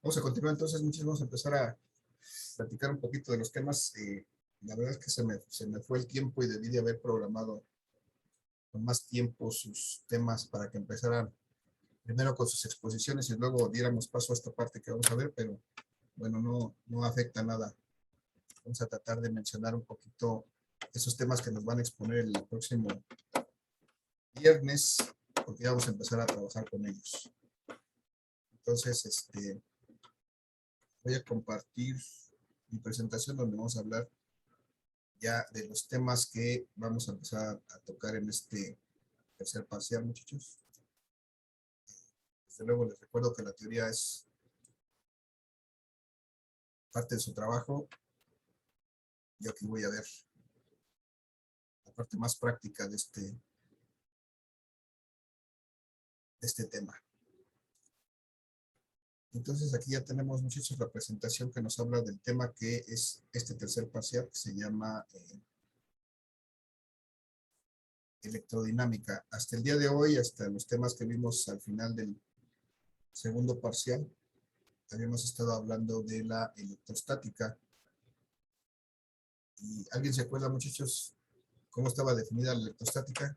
Vamos a continuar entonces, muchachos, vamos a empezar a platicar un poquito de los temas. La verdad es que se me fue el tiempo y debí de haber programado con más tiempo sus temas para que empezaran primero con sus exposiciones y luego diéramos paso a esta parte que vamos a ver, pero bueno, no afecta nada. Vamos a tratar de mencionar un poquito esos temas que nos van a exponer el próximo viernes, porque ya vamos a empezar a trabajar con ellos. Entonces, voy a compartir mi presentación donde vamos a hablar ya de los temas que vamos a empezar a tocar en este tercer parcial, muchachos. Desde luego les recuerdo que la teoría es parte de su trabajo. Yo aquí voy a ver la parte más práctica de este tema. Entonces aquí ya tenemos, muchachos, la presentación que nos habla del tema que es este tercer parcial, que se llama electrodinámica. Hasta el día de hoy, hasta los temas que vimos al final del segundo parcial, habíamos estado hablando de la electrostática. ¿Y alguien se acuerda, muchachos, cómo estaba definida la electrostática?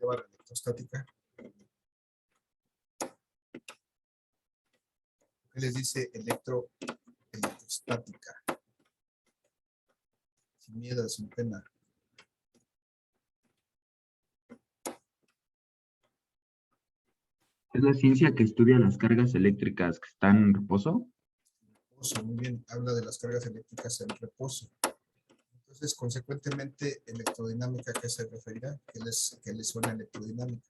Lleva la electrostática. ¿Qué les dice electrostática? Sin miedo, sin pena. ¿Es la ciencia que estudia las cargas eléctricas que están en reposo? Reposo, muy bien, habla de las cargas eléctricas en reposo. Entonces, consecuentemente, electrodinámica, ¿a qué se referirá? ¿Qué les suena electrodinámica?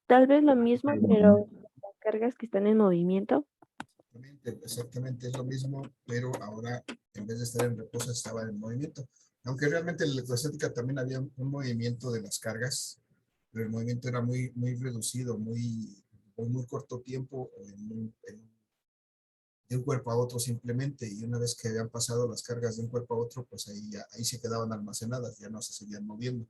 Tal vez lo mismo, pero las cargas que están en movimiento. Exactamente, es lo mismo, pero ahora en vez de estar en reposo estaba en movimiento. Aunque realmente en la electrostática también había un movimiento de las cargas, pero el movimiento era muy reducido, muy corto tiempo, de un cuerpo a otro simplemente, y una vez que habían pasado las cargas de un cuerpo a otro, pues ahí se quedaban almacenadas, ya no se seguían moviendo.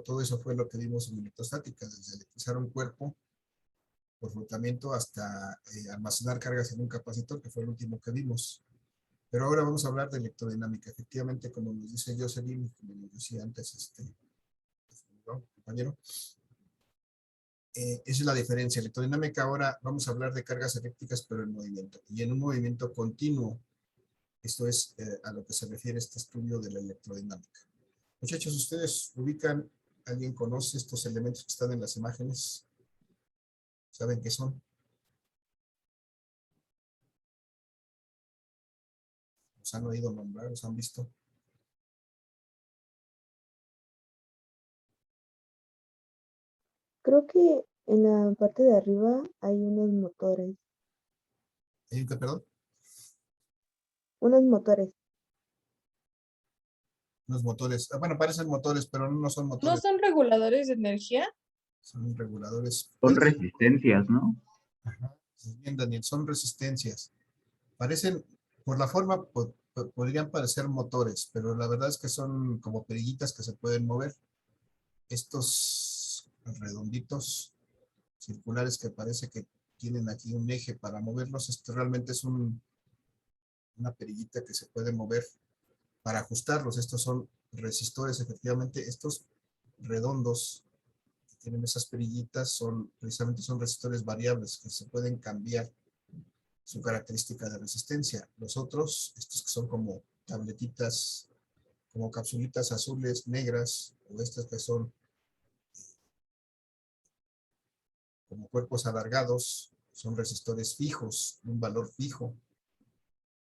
Todo eso fue lo que vimos en electrostática, desde electrizar un cuerpo por flotamiento hasta almacenar cargas en un capacitor, que fue el último que vimos. Pero ahora vamos a hablar de electrodinámica. Efectivamente, como nos dice Jocelyn, como nos decía antes ¿no, compañero? Esa es la diferencia. Electrodinámica, ahora vamos a hablar de cargas eléctricas, pero en movimiento. Y en un movimiento continuo. Esto es a lo que se refiere este estudio de la electrodinámica. Muchachos, ¿ustedes ubican, alguien conoce estos elementos que están en las imágenes? ¿Saben qué son? ¿Los han oído nombrar? ¿Los han visto? Creo que en la parte de arriba hay unos motores. ¿Hay un qué, perdón? Unos motores. Unos motores. Bueno, parecen motores, pero no son ¿No motores. son reguladores de energía? Son reguladores. Son resistencias, ¿no? Ajá. Bien, Daniel, son resistencias. Parecen, por la forma, podrían parecer motores, pero la verdad es que son como perillitas que se pueden mover. Estos redonditos circulares que parece que tienen aquí un eje para moverlos, esto realmente es una perillita que se puede mover para ajustarlos. Estos son resistores, efectivamente. Estos redondos que tienen esas perillitas precisamente son resistores variables que se pueden cambiar su característica de resistencia. Los otros, estos que son como tabletitas, como capsulitas azules, negras, o estas que son como cuerpos alargados, son resistores fijos, un valor fijo.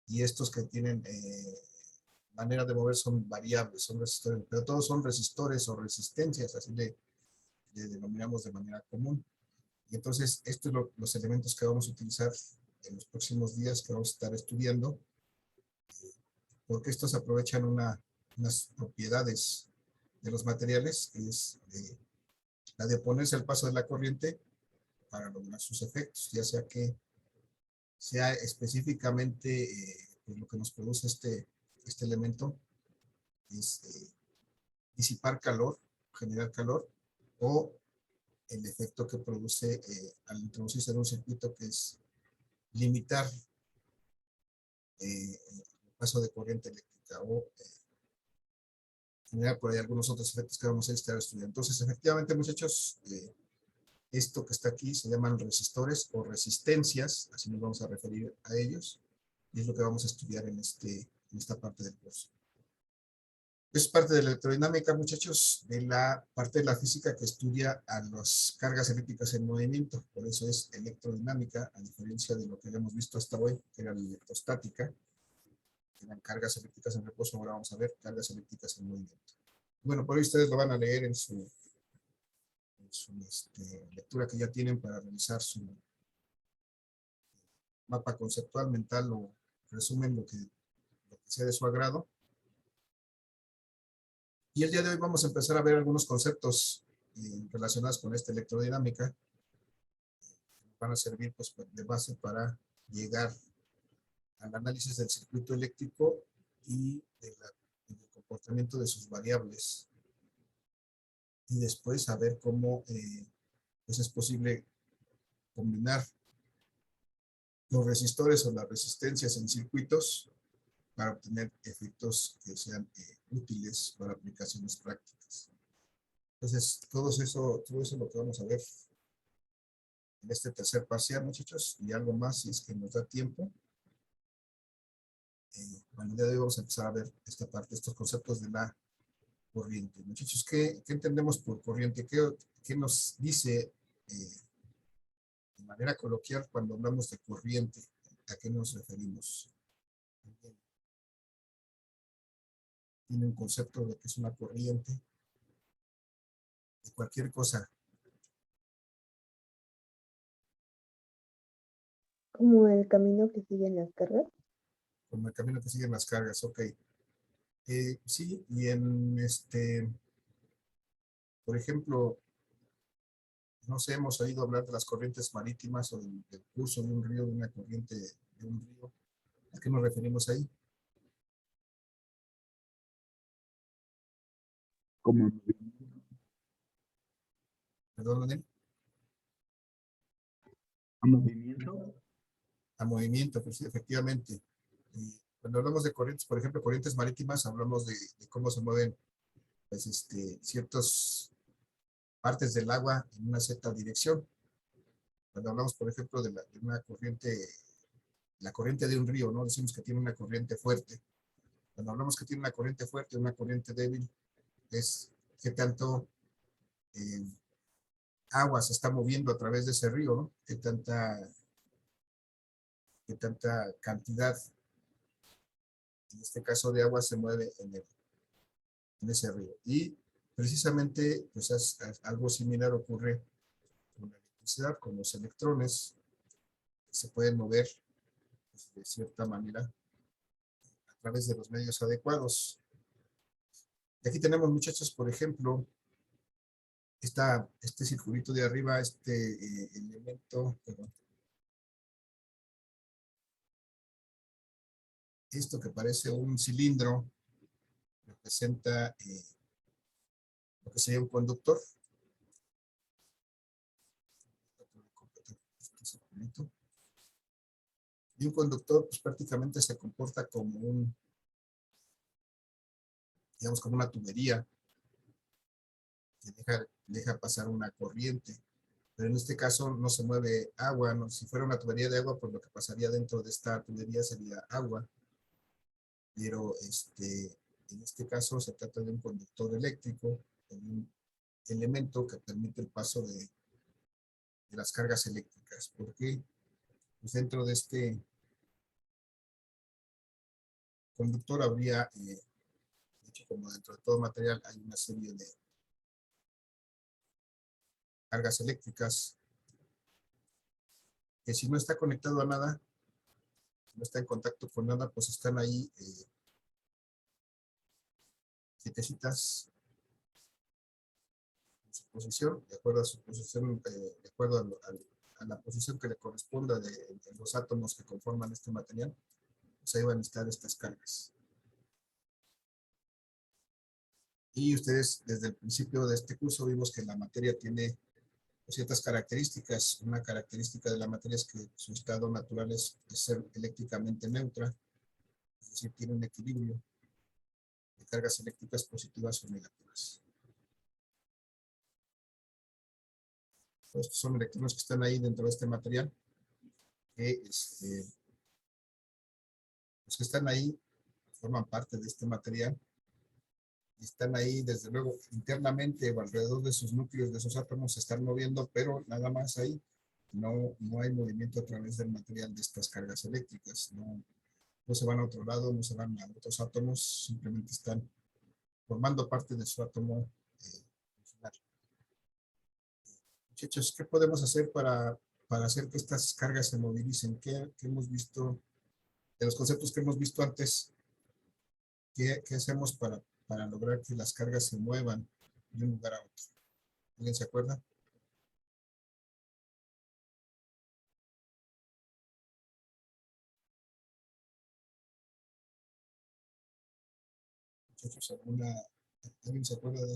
Y estos que tienen manera de mover son variables, son resistores, pero todos son resistores o resistencias, así le denominamos de manera común. Y entonces, estos son los elementos que vamos a utilizar en los próximos días que vamos a estar estudiando, porque estos aprovechan unas propiedades de los materiales, que es la de oponerse al paso de la corriente para lograr sus efectos, ya sea que sea específicamente pues lo que nos produce este elemento es disipar calor, generar calor, o el efecto que produce al introducirse en un circuito, que es limitar el paso de corriente eléctrica o generar por ahí algunos otros efectos que vamos a estar estudiando. Entonces, efectivamente, muchachos, esto que está aquí se llaman resistores o resistencias, así nos vamos a referir a ellos, y es lo que vamos a estudiar en esta parte del curso. Es parte de la electrodinámica, muchachos, de la parte de la física que estudia a las cargas eléctricas en movimiento. Por eso es electrodinámica, a diferencia de lo que habíamos visto hasta hoy, que era la electrostática, que eran cargas eléctricas en reposo. Ahora vamos a ver cargas eléctricas en movimiento. Bueno, por ahí ustedes lo van a leer en su lectura que ya tienen para realizar su mapa conceptual mental o resumen lo que sea de su agrado. Y el día de hoy vamos a empezar a ver algunos conceptos relacionados con esta electrodinámica que van a servir pues, de base para llegar al análisis del circuito eléctrico y del comportamiento de sus variables. Y después a ver cómo pues es posible combinar los resistores o las resistencias en circuitos para obtener efectos que sean útiles para aplicaciones prácticas. Entonces, todo eso es lo que vamos a ver en este tercer parcial, muchachos, y algo más si es que nos da tiempo. Bueno, el día de hoy vamos a empezar a ver esta parte, estos conceptos de la corriente. Muchachos, ¿qué entendemos por corriente? ¿Qué nos dice de manera coloquial cuando hablamos de corriente? ¿A qué nos referimos? Tiene un concepto de que es una corriente de cualquier cosa. Como el camino que siguen las cargas. Como el camino que siguen las cargas, ok. Sí, y por ejemplo, no sé, hemos oído hablar de las corrientes marítimas o del curso de un río, de una corriente de un río. ¿A qué nos referimos ahí? Como Perdón, Daniel. a movimiento. A movimiento, pues sí, efectivamente. Cuando hablamos de corrientes, por ejemplo, corrientes marítimas, hablamos de cómo se mueven pues, ciertas partes del agua en una cierta dirección. Cuando hablamos, por ejemplo, de una corriente, la corriente de un río, ¿no? Decimos que tiene una corriente fuerte. Cuando hablamos que tiene una corriente fuerte, una corriente débil, es qué tanto agua se está moviendo a través de ese río, ¿no? Qué tanta cantidad, en este caso de agua, se mueve en ese río. Y precisamente, pues algo similar ocurre con la electricidad, con los electrones, que se pueden mover pues, de cierta manera a través de los medios adecuados. Y aquí tenemos, muchachos, por ejemplo, este circulito de arriba, elemento, perdón, esto que parece un cilindro, representa lo que sería un conductor. Y un conductor pues prácticamente se comporta como digamos como una tubería que deja pasar una corriente. Pero en este caso no se mueve agua, ¿no? Si fuera una tubería de agua, pues lo que pasaría dentro de esta tubería sería agua. Pero en este caso se trata de un conductor eléctrico, de un elemento que permite el paso de las cargas eléctricas. ¿Por qué? Pues dentro de este conductor habría, de hecho, como dentro de todo material hay una serie de cargas eléctricas que si no está conectado a nada, no está en contacto con nada, pues están ahí quietecitas en su posición, de acuerdo a su posición, de acuerdo a la posición que le corresponda de los átomos que conforman este material, pues ahí van a estar estas cargas. Y ustedes, desde el principio de este curso, vimos que la materia tiene ciertas características. Una característica de la materia es que su estado natural es ser eléctricamente neutra, es decir, tiene un equilibrio de cargas eléctricas positivas o negativas. Estos son electrones que están ahí dentro de este material, que, los que están ahí forman parte de este material y están ahí, desde luego, internamente o alrededor de sus núcleos, de esos átomos, se están moviendo, pero nada más ahí. No hay movimiento a través del material de estas cargas eléctricas. No se van a otro lado, no se van a otros átomos, simplemente están formando parte de su átomo original. Muchachos, ¿qué podemos hacer para hacer que estas cargas se movilicen? ¿Qué hemos visto de los conceptos que hemos visto antes? ¿Qué hacemos para lograr que las cargas se muevan de un lugar a otro? ¿Alguien se acuerda? Muchachos, ¿alguien se acuerda de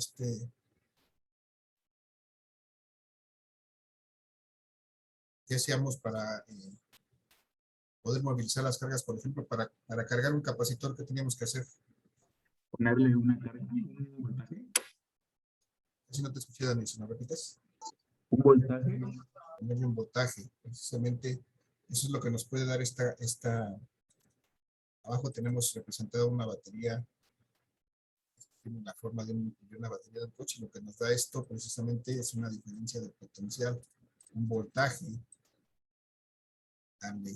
qué hacíamos para poder movilizar las cargas, por ejemplo, para cargar un capacitor? ¿Qué teníamos que hacer? Ponerle una carga, un voltaje. Si no te escuché, Dani, si me repites. Un voltaje. Ponerle un voltaje, precisamente. Eso es lo que nos puede dar abajo tenemos representada una batería, tiene la forma de una batería de un coche. Lo que nos da esto precisamente es una diferencia de potencial, un voltaje al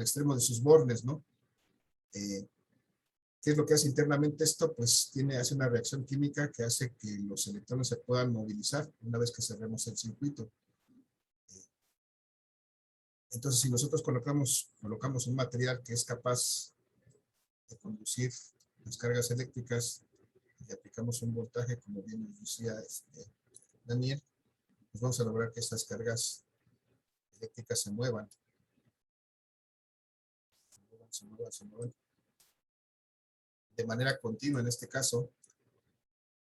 extremo de sus bornes, ¿no? ¿Qué es lo que hace internamente esto? Pues hace una reacción química que hace que los electrones se puedan movilizar una vez que cerremos el circuito. Entonces, si nosotros colocamos un material que es capaz de conducir las cargas eléctricas y aplicamos un voltaje, como bien nos decía Daniel, pues vamos a lograr que estas cargas eléctricas se muevan. Se muevan. De manera continua, en este caso,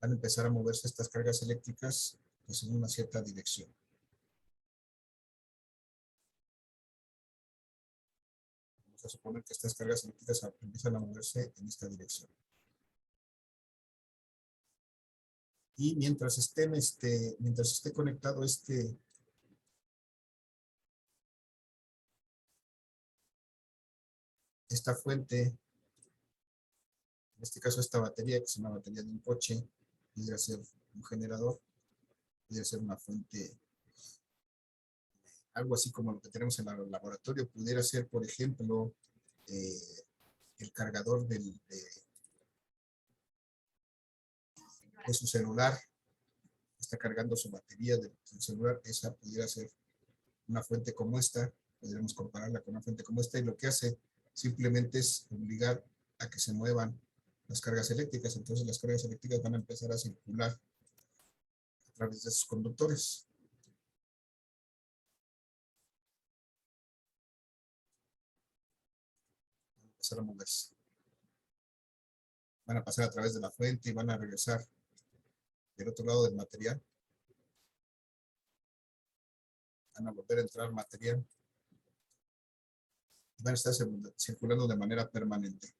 van a empezar a moverse estas cargas eléctricas pues, en una cierta dirección. Vamos a suponer que estas cargas eléctricas empiezan a moverse en esta dirección. Y mientras esté conectado esta fuente, en este caso esta batería, que es una batería de un coche, podría ser un generador, podría ser una fuente, algo así como lo que tenemos en el laboratorio, pudiera ser, por ejemplo, el cargador de su celular, está cargando su batería del celular. Esa pudiera ser una fuente como esta, podríamos compararla con una fuente como esta, y lo que hace simplemente es obligar a que se muevan las cargas eléctricas. Entonces las cargas eléctricas van a empezar a circular a través de sus conductores. Van a empezar a moverse. Van a pasar a través de la fuente y van a regresar del otro lado del material. Van a volver a entrar material. Y van a estar circulando de manera permanente.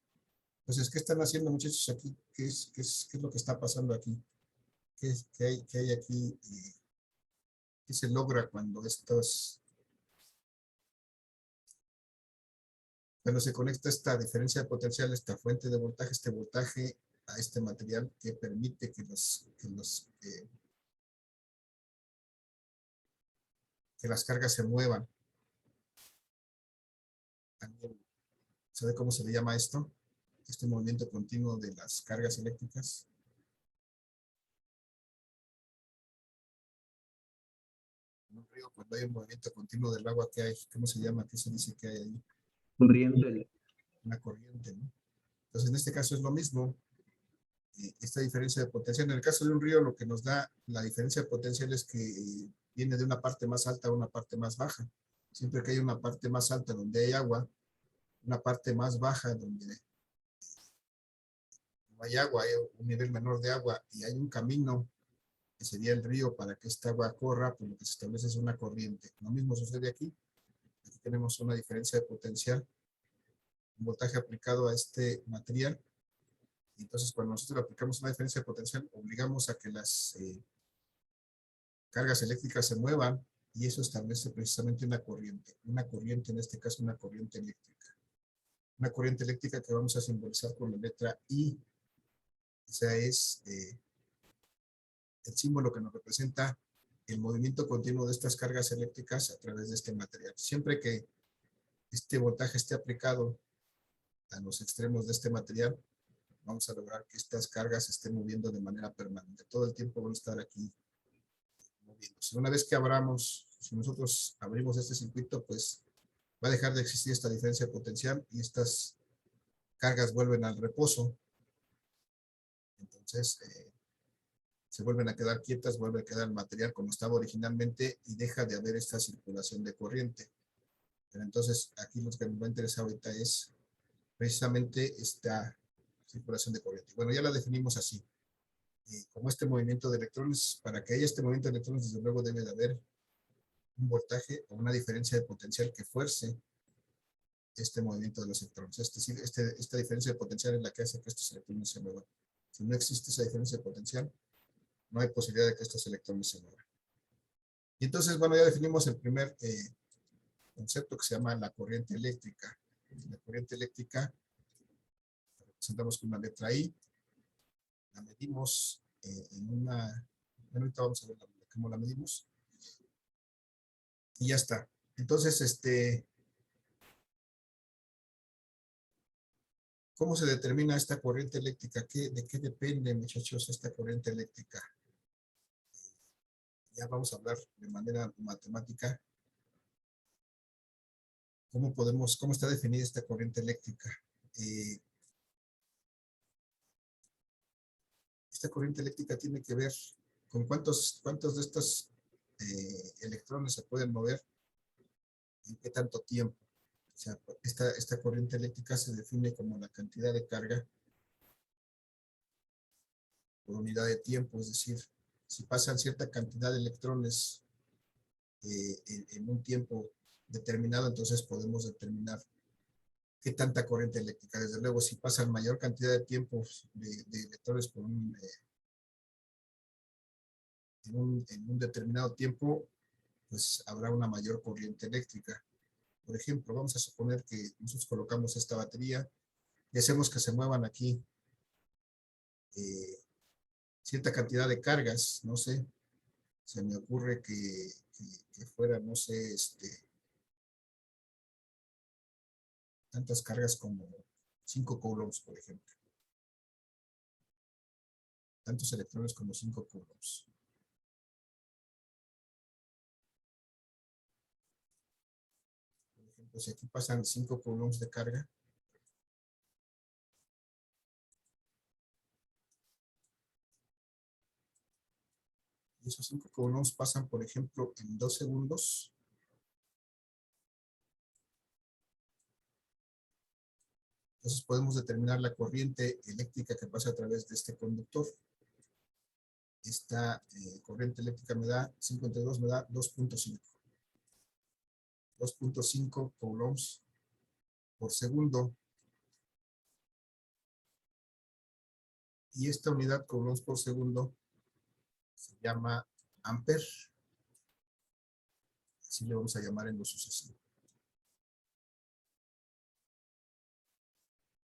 Entonces, ¿qué están haciendo, muchachos, aquí? ¿Qué es lo que está pasando aquí? ¿Qué hay aquí? ¿Qué se logra cuando se conecta esta diferencia de potencial, esta fuente de voltaje, este voltaje a este material que permite que las cargas se muevan? ¿Sabe cómo se le llama esto? Este movimiento continuo de las cargas eléctricas. En un río, cuando hay un movimiento continuo del agua, ¿qué hay? ¿Cómo se llama? ¿Qué se dice que hay ahí? Corriente. Una corriente, ¿no? Entonces, en este caso es lo mismo. Esta diferencia de potencial, en el caso de un río, lo que nos da la diferencia de potencial es que viene de una parte más alta a una parte más baja. Siempre que hay una parte más alta donde hay agua, una parte más baja donde no hay agua, hay un nivel menor de agua y hay un camino que sería el río para que esta agua corra, pues lo que se establece es una corriente. Lo mismo sucede aquí. Aquí tenemos una diferencia de potencial, un voltaje aplicado a este material. Entonces, cuando nosotros le aplicamos una diferencia de potencial, obligamos a que las cargas eléctricas se muevan y eso establece precisamente una corriente. Una corriente, en este caso, una corriente eléctrica. Una corriente eléctrica que vamos a simbolizar con la letra I. Esa es el símbolo que nos representa el movimiento continuo de estas cargas eléctricas a través de este material. Siempre que este voltaje esté aplicado a los extremos de este material, vamos a lograr que estas cargas se estén moviendo de manera permanente. Todo el tiempo van a estar aquí moviéndose. Una vez que abramos, si nosotros abrimos este circuito, pues va a dejar de existir esta diferencia potencial y estas cargas vuelven al reposo. Entonces, se vuelven a quedar quietas, vuelve a quedar el material como estaba originalmente y deja de haber esta circulación de corriente. Pero entonces, aquí lo que nos va a interesar ahorita es precisamente esta circulación de corriente. Bueno, ya la definimos así. Como este movimiento de electrones, para que haya este movimiento de electrones, desde luego debe de haber un voltaje o una diferencia de potencial que fuerce este movimiento de los electrones. Es decir, esta diferencia de potencial es la que hace que estos electrones se muevan. Si no existe esa diferencia de potencial, no hay posibilidad de que estos electrones se muevan. Y entonces, bueno, ya definimos el primer concepto que se llama la corriente eléctrica. La corriente eléctrica la representamos con una letra I, la medimos en una... Bueno, ahorita vamos a ver cómo la medimos. Y ya está. Entonces, ¿cómo se determina esta corriente eléctrica? ¿De qué depende, muchachos, esta corriente eléctrica? Ya vamos a hablar de manera matemática. ¿Cómo está definida esta corriente eléctrica? Esta corriente eléctrica tiene que ver con cuántos de estos electrones se pueden mover en qué tanto tiempo. O sea, esta corriente eléctrica se define como la cantidad de carga por unidad de tiempo, es decir, si pasan cierta cantidad de electrones en un tiempo determinado, entonces podemos determinar qué tanta corriente eléctrica. Desde luego, si pasan mayor cantidad de tiempo de electrones por en un determinado tiempo, pues habrá una mayor corriente eléctrica. Por ejemplo, vamos a suponer que nosotros colocamos esta batería y hacemos que se muevan aquí cierta cantidad de cargas, no sé, se me ocurre que fuera, no sé, tantas cargas como 5 coulombs, por ejemplo. Tantos electrones como 5 coulombs. Por ejemplo, si aquí pasan 5 coulombs de carga, y esos 5 coulombs pasan, por ejemplo, en 2 segundos, entonces podemos determinar la corriente eléctrica que pasa a través de este conductor. Esta corriente eléctrica me da 5 entre 2, me da 2.5. 2.5 coulombs por segundo. Y esta unidad coulombs por segundo se llama ampere. Así le vamos a llamar en lo sucesivo.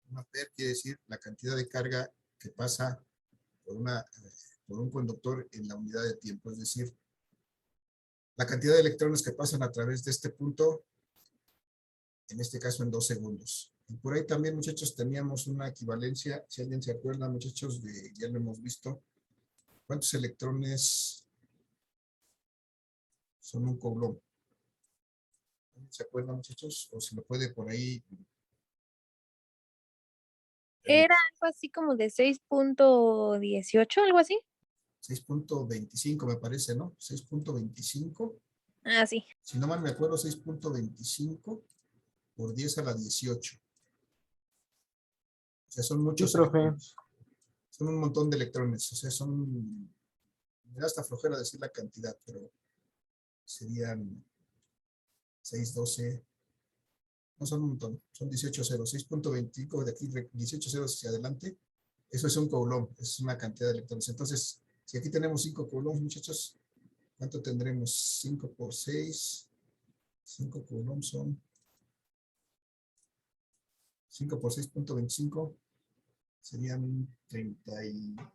Un ampere quiere decir la cantidad de carga que pasa por un conductor en la unidad de tiempo, es decir, la cantidad de electrones que pasan a través de este punto, en este caso en 2 segundos. Y por ahí también, muchachos, teníamos una equivalencia, si alguien se acuerda, muchachos, ya lo hemos visto, ¿cuántos electrones son un coulomb? ¿Se acuerdan, muchachos? O se lo puede por ahí. Era algo así como de 6.18, algo así. 6.25 me parece, ¿no? 6.25. Ah, sí. Si no mal me acuerdo, 6.25 por 10 a la 18. O sea, son muchos Sí, profe. electrones. Son un montón de electrones. O sea, son Me da hasta flojera decir la cantidad, pero serían 612, no son un montón, son 18 ceros, 6.25 de aquí, 18 ceros hacia adelante. Eso es un coulomb, es una cantidad de electrones. Entonces, si aquí tenemos 5 coulombs, muchachos, ¿cuánto tendremos? 5 por 6, 5 coulombs son 5 por 6.25, serían 31.25.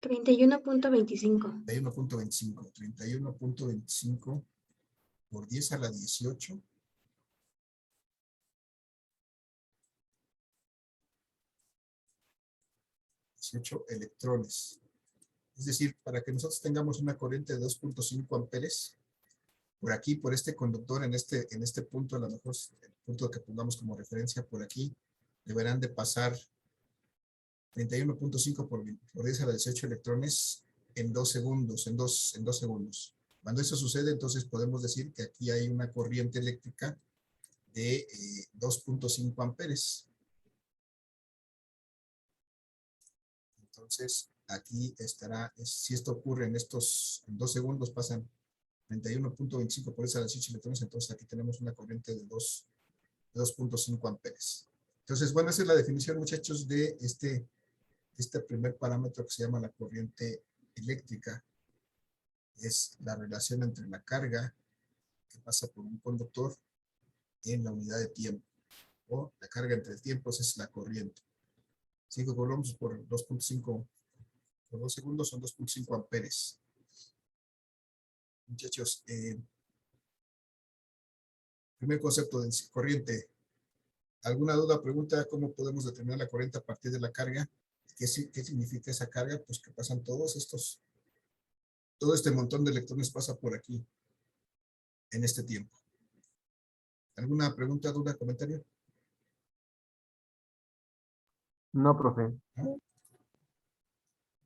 31.25 por 10 a la 18. 18 electrones. Es decir, para que nosotros tengamos una corriente de 2.5 amperes, por aquí, por este conductor, en este punto, a lo mejor el punto que pongamos como referencia por aquí, deberán de pasar 31.5 por 10 a la 18 electrones en 2 segundos, en dos segundos. Cuando eso sucede, entonces podemos decir que aquí hay una corriente eléctrica de 2.5 amperes. Entonces, aquí estará, si esto ocurre en 2 segundos, pasan 31.25 por 10 a la 18 electrones, entonces aquí tenemos una corriente de 2.5 amperes. Entonces, bueno, esa es la definición, muchachos, de este primer parámetro que se llama la corriente eléctrica. Es la relación entre la carga que pasa por un conductor en la unidad de tiempo, o la carga entre tiempos es la corriente. 5 coulombs por 2.5 por 2 segundos son 2.5 amperes. Muchachos, primer concepto de corriente. ¿Alguna duda, pregunta? ¿Cómo podemos determinar la corriente a partir de la carga? ¿Qué significa esa carga? Pues que pasan todo este montón de electrones pasa por aquí, en este tiempo. ¿Alguna pregunta, duda, comentario? No, profe. ¿No?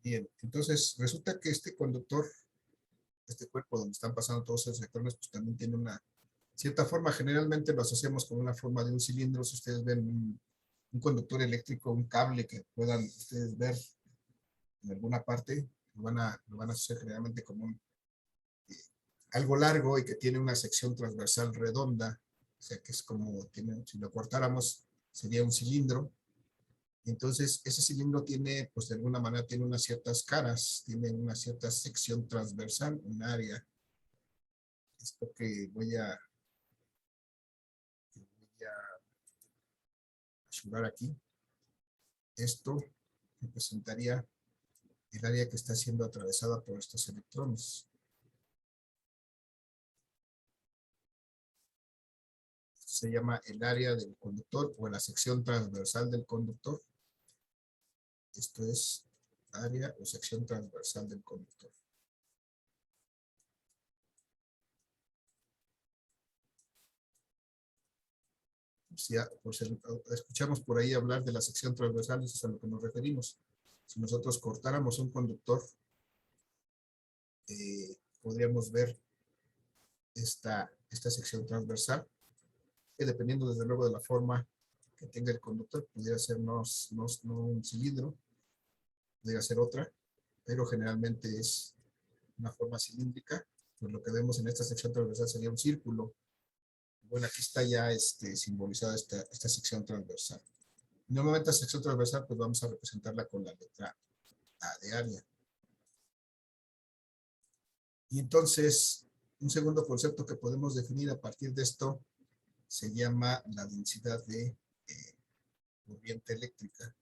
Bien, entonces resulta que este conductor, este cuerpo donde están pasando todos esos electrones, pues también tiene una cierta forma. Generalmente lo asociamos con una forma de un cilindro. Si ustedes ven un conductor eléctrico, un cable que puedan ustedes ver en alguna parte, lo van a asociar generalmente como algo largo y que tiene una sección transversal redonda, o sea que es como, si lo cortáramos, sería un cilindro. Entonces, ese cilindro tiene, pues de alguna manera, tiene unas ciertas caras, tiene una cierta sección transversal, un área. Esto que voy a asegurar aquí. Esto representaría el área que está siendo atravesada por estos electrones. Esto se llama el área del conductor o la sección transversal del conductor. Esto es área o sección transversal del conductor. Si escuchamos por ahí hablar de la sección transversal, eso es a lo que nos referimos. Si nosotros cortáramos un conductor, podríamos ver esta sección transversal, que dependiendo desde luego de la forma que tenga el conductor, pudiera ser no un cilindro, pudiera ser otra, pero generalmente es una forma cilíndrica. Pues lo que vemos en esta sección transversal sería un círculo. Bueno, aquí está ya simbolizada esta sección transversal. Normalmente la sección transversal pues vamos a representarla con la letra A de área. Y entonces, un segundo concepto que podemos definir a partir de esto se llama la densidad de corriente eléctrica.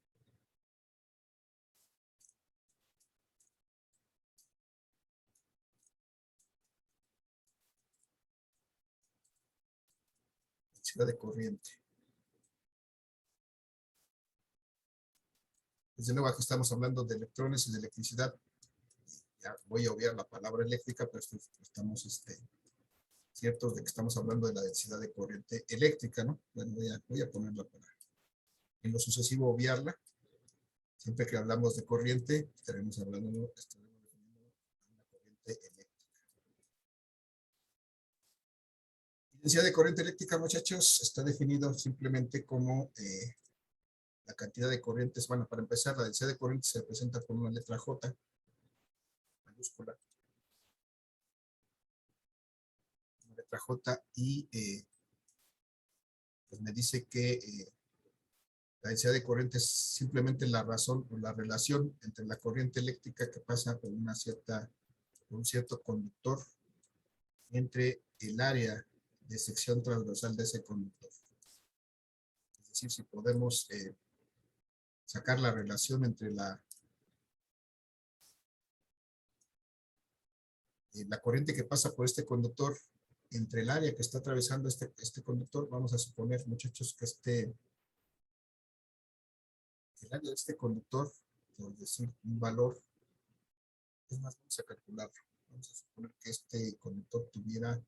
Densidad de corriente. Desde luego aquí estamos hablando de electrones y de electricidad. Ya voy a obviar la palabra eléctrica, pero estamos ciertos de que estamos hablando de la densidad de corriente eléctrica, ¿no? Bueno, voy a ponerla para en lo sucesivo obviarla. Siempre que hablamos de corriente, estaremos hablando de una corriente eléctrica. La densidad de corriente eléctrica, muchachos, está definido simplemente como la cantidad de corrientes. Bueno, para empezar, la densidad de corriente se representa con una letra J mayúscula. letra J, y pues me dice que la densidad de corriente es simplemente la razón o la relación entre la corriente eléctrica que pasa por un cierto conductor entre el área de sección transversal de ese conductor. Es decir, si podemos sacar la relación entre la corriente que pasa por este conductor entre el área que está atravesando este conductor, vamos a suponer, muchachos, que el área de este conductor, por decir un valor, es más, vamos a calcularlo. Vamos a suponer que este conductor tuviera,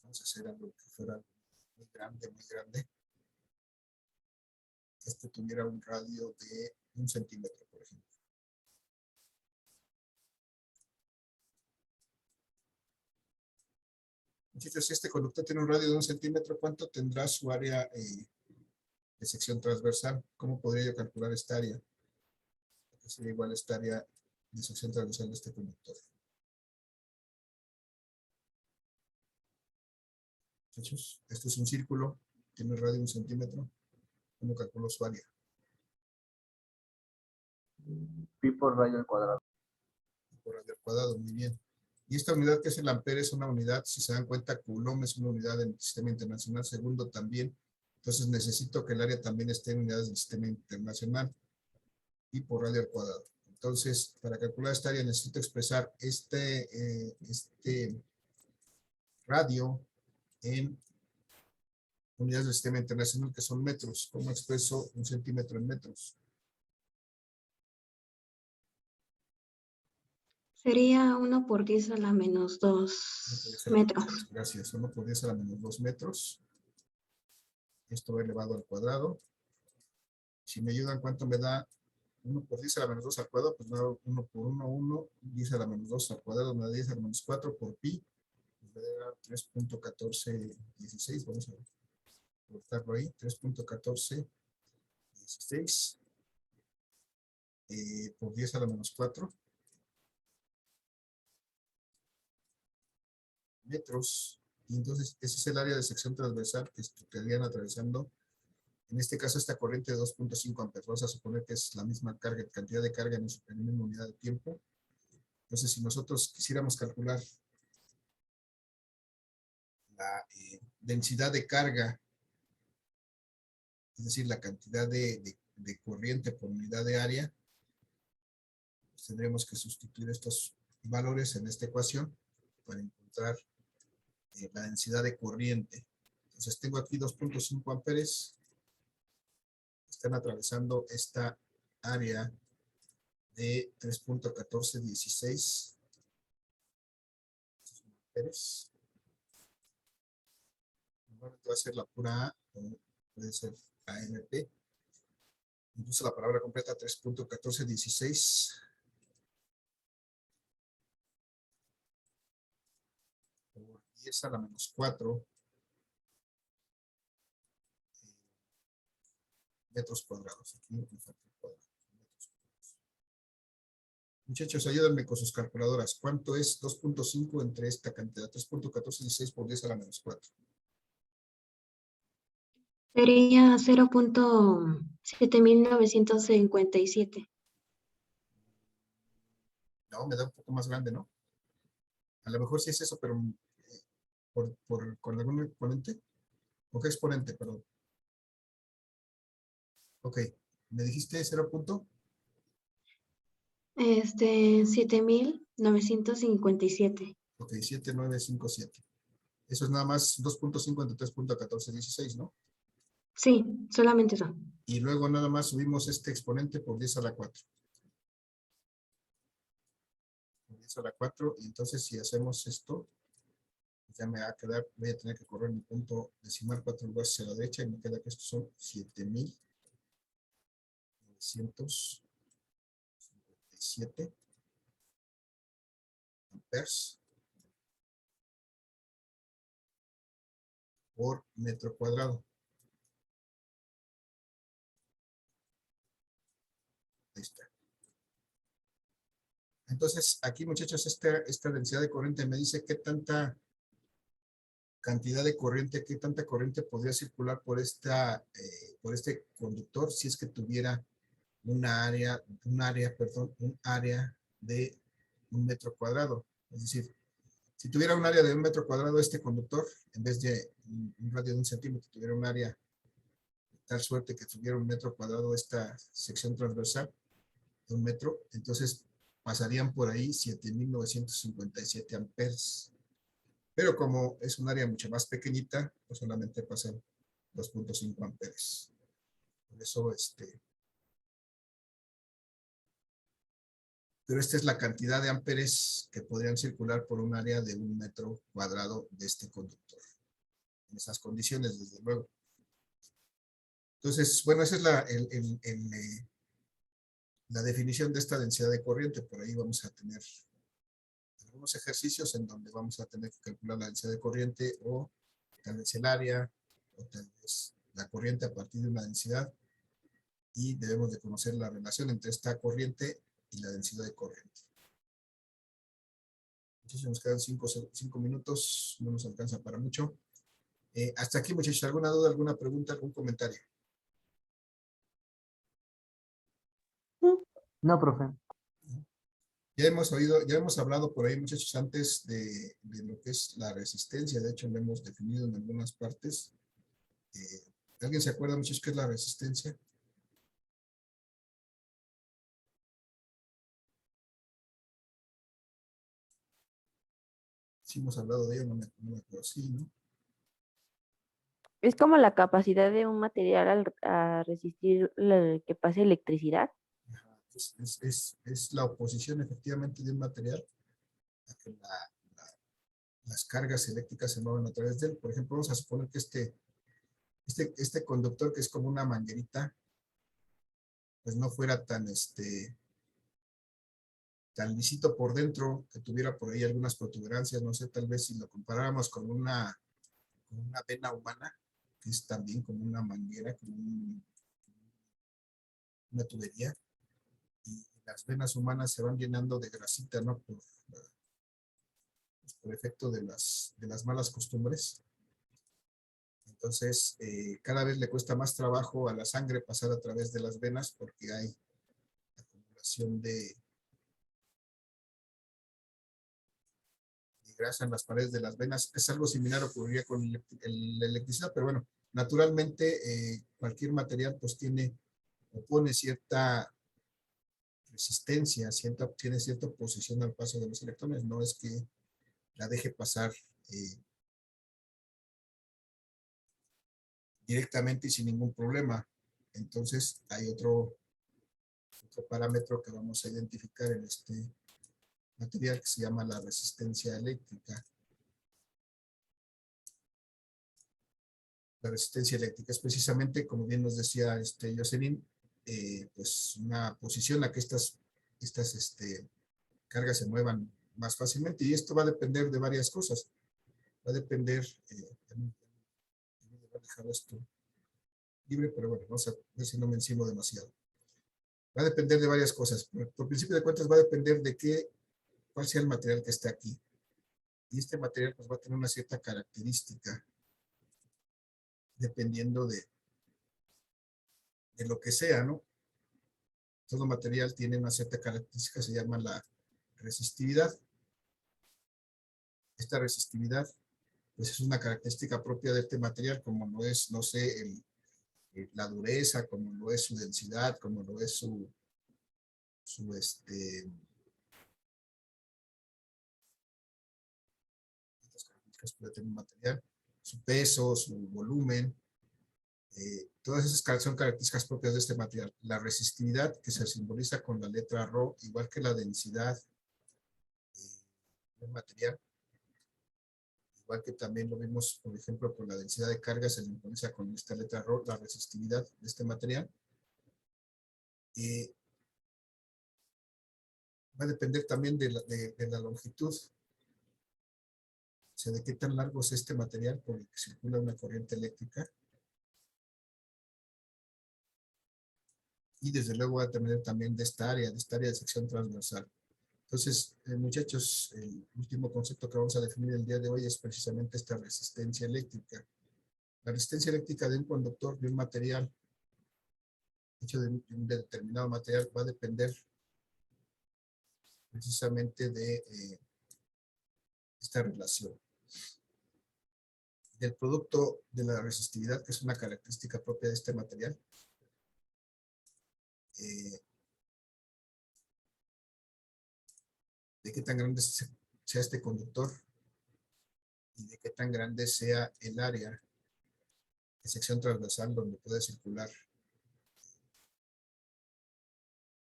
vamos a hacer algo que fuera muy grande, este tuviera un radio de 1 centímetro, por ejemplo. Muchachos, si este conductor tiene un radio de 1 centímetro, ¿cuánto tendrá su área de sección transversal? ¿Cómo podría yo calcular esta área? Sería igual a esta área de sección transversal de este conductor. Muchachos, esto es un círculo, tiene radio de 1 centímetro. ¿Cómo calculo su área? Pi por radio al cuadrado. Por radio al cuadrado, muy bien. Y esta unidad que es el ampere es una unidad, si se dan cuenta, coulomb es una unidad del sistema internacional, segundo también. Entonces necesito que el área también esté en unidades del sistema internacional. Y por radio al cuadrado. Entonces, para calcular esta área necesito expresar este radio en unidades del sistema internacional, que son metros. ¿Cómo expreso 1 centímetro en metros? Sería 1 por 10 a la menos 2 metros. Gracias. 1 por 10 a la menos 2 metros. Esto va elevado al cuadrado. Si me ayudan, ¿cuánto me da 1 por 10 a la menos 2 al cuadrado? Pues me da 1 por 1, 1. 10 a la menos 2 al cuadrado me da 10 a la menos 4 por pi. Me da 3.1416. Vamos a cortarlo ahí. 3.1416 por 10 a la menos 4 metros. Y entonces ese es el área de sección transversal que estarían atravesando. En este caso, esta corriente de 2.5 amperes. Vamos a suponer que es la misma carga, cantidad de carga en la misma unidad de tiempo. Entonces, si nosotros quisiéramos calcular la densidad de carga, es decir, la cantidad de corriente por unidad de área, pues tendríamos que sustituir estos valores en esta ecuación para encontrar la densidad de corriente. Entonces, tengo aquí 2.5 amperes. Están atravesando esta área de 3.1416 amperes. Normalmente va a ser la pura A, o puede ser AMP. Incluso la palabra completa 3.1416 por 10 a la menos 4 metros cuadrados. Aquí me falta el cuadrado. Muchachos, ayúdenme con sus calculadoras. ¿Cuánto es 2.5 entre esta cantidad? 3.1416 por 10 a la menos 4. Sería 0.7957. No, me da un poco más grande, ¿no? A lo mejor sí es eso, pero ¿con algún exponente? ¿O qué exponente? Perdón. Ok. ¿Me dijiste 0 punto? 7.957. Ok, 7957. Eso es nada más 2.5 entre 3.1416, ¿no? Sí, solamente eso. Y luego nada más subimos este exponente por 10 a la 4. Por 10 a la 4. Y entonces si hacemos esto, ya me va a quedar, voy a tener que correr mi punto decimal 4 lugares hacia la derecha y me queda que estos son 7.957 amperes por metro cuadrado. Ahí está. Entonces, aquí, muchachos, esta densidad de corriente me dice qué tanta cantidad de corriente, qué tanta corriente podría circular por por este conductor si es que tuviera un área de 1 metro cuadrado. Es decir, si tuviera un área de 1 metro cuadrado este conductor, en vez de un radio de 1 centímetro, tuviera un área de tal suerte que tuviera 1 metro cuadrado esta sección transversal de 1 metro, entonces pasarían por ahí 7.957 amperes. Pero como es un área mucho más pequeñita, pues solamente pasan 2.5 amperes. Por eso, pero esta es la cantidad de amperes que podrían circular por un área de 1 metro cuadrado de este conductor. En esas condiciones, desde luego. Entonces, bueno, esa es la definición de esta densidad de corriente. Por ahí vamos a tener algunos ejercicios en donde vamos a tener que calcular la densidad de corriente o tal vez el área o tal vez la corriente a partir de una densidad, y debemos de conocer la relación entre esta corriente y la densidad de corriente. Entonces nos quedan 5 minutos, no nos alcanza para mucho. Hasta aquí, muchachos, ¿alguna duda, alguna pregunta, algún comentario? No, profe. Ya hemos hablado por ahí, muchachos, antes de lo que es la resistencia. De hecho, lo hemos definido en algunas partes. ¿Alguien se acuerda, muchachos, qué es la resistencia? Sí hemos hablado de ello, no me acuerdo. Sí, ¿no? Es como la capacidad de un material a resistir que pase electricidad. Ajá. Es la oposición, efectivamente, de un material a que las cargas eléctricas se muevan a través de él. Por ejemplo, vamos a suponer que este conductor, que es como una manguerita, pues no fuera tan lisito por dentro, que tuviera por ahí algunas protuberancias. No sé, tal vez si lo comparáramos con una vena humana, que es también como una manguera, como una tubería, y las venas humanas se van llenando de grasita, ¿no? Por efecto de las malas costumbres. Entonces, cada vez le cuesta más trabajo a la sangre pasar a través de las venas, porque hay acumulación de grasa en las paredes de las venas. Es algo similar, ocurriría con la electricidad, pero bueno, naturalmente cualquier material pues opone cierta resistencia, tiene cierta oposición al paso de los electrones. No es que la deje pasar directamente y sin ningún problema. Entonces hay otro parámetro que vamos a identificar en este material, que se llama la resistencia eléctrica. La resistencia eléctrica es precisamente, como bien nos decía Jocelyn, pues una posición a que estas cargas se muevan más fácilmente, y esto va a depender de varias cosas. Va a depender, voy a dejar esto libre, pero bueno, vamos a ver si no me encimo demasiado. Va a depender de varias cosas. Por principio de cuentas, va a depender de cuál sea el material que esté aquí. Y este material pues va a tener una cierta característica, dependiendo de lo que sea, ¿no? Todo material tiene una cierta característica, se llama la resistividad. Esta resistividad pues es una característica propia de este material, como lo es, no sé, la dureza, como lo es su densidad, como lo es las características puede tener un material, su peso, su volumen. Todas esas son características propias de este material. La resistividad, que se simboliza con la letra Rho, igual que la densidad del material, igual que también lo vimos, por ejemplo, con la densidad de carga, se simboliza con esta letra Rho, la resistividad de este material. Va a depender también de la longitud, o sea, de qué tan largo es este material por el que circula una corriente eléctrica. Y desde luego va a depender también de esta área de sección transversal. Entonces, muchachos, el último concepto que vamos a definir el día de hoy es precisamente esta resistencia eléctrica. La resistencia eléctrica de un conductor, de un material, hecho de un determinado material, va a depender precisamente de esta relación. Del producto de la resistividad, que es una característica propia de este material, de qué tan grande sea este conductor y de qué tan grande sea el área de sección transversal donde puede circular,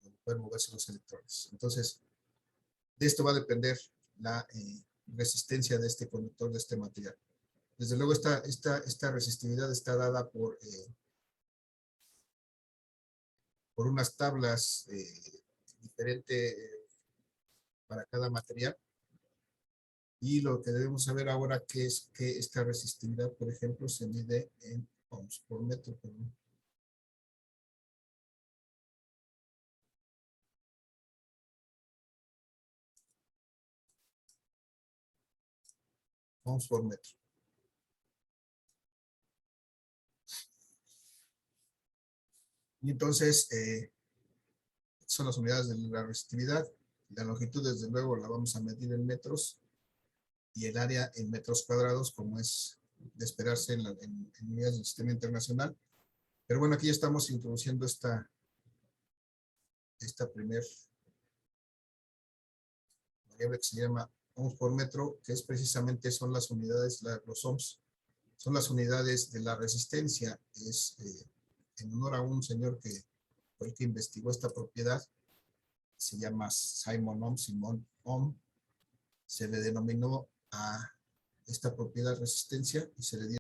donde pueden moverse los electrones. Entonces, de esto va a depender la resistencia de este conductor, de este material. Desde luego, esta resistividad está dada por unas tablas diferentes para cada material. Y lo que debemos saber ahora que es que esta resistividad, por ejemplo, se mide en ohms por metro. Ohms por metro. Y entonces, son las unidades de la resistividad. La longitud, desde luego, la vamos a medir en metros y el área en metros cuadrados, como es de esperarse en unidades del sistema internacional. Pero bueno, aquí ya estamos introduciendo esta primer variable que se llama ohms por metro, que es precisamente son las unidades, los ohms, son las unidades de la resistencia. Es en honor a un señor que fue el que investigó esta propiedad, se llama Simon Ohm, se le denominó a esta propiedad resistencia y se le dio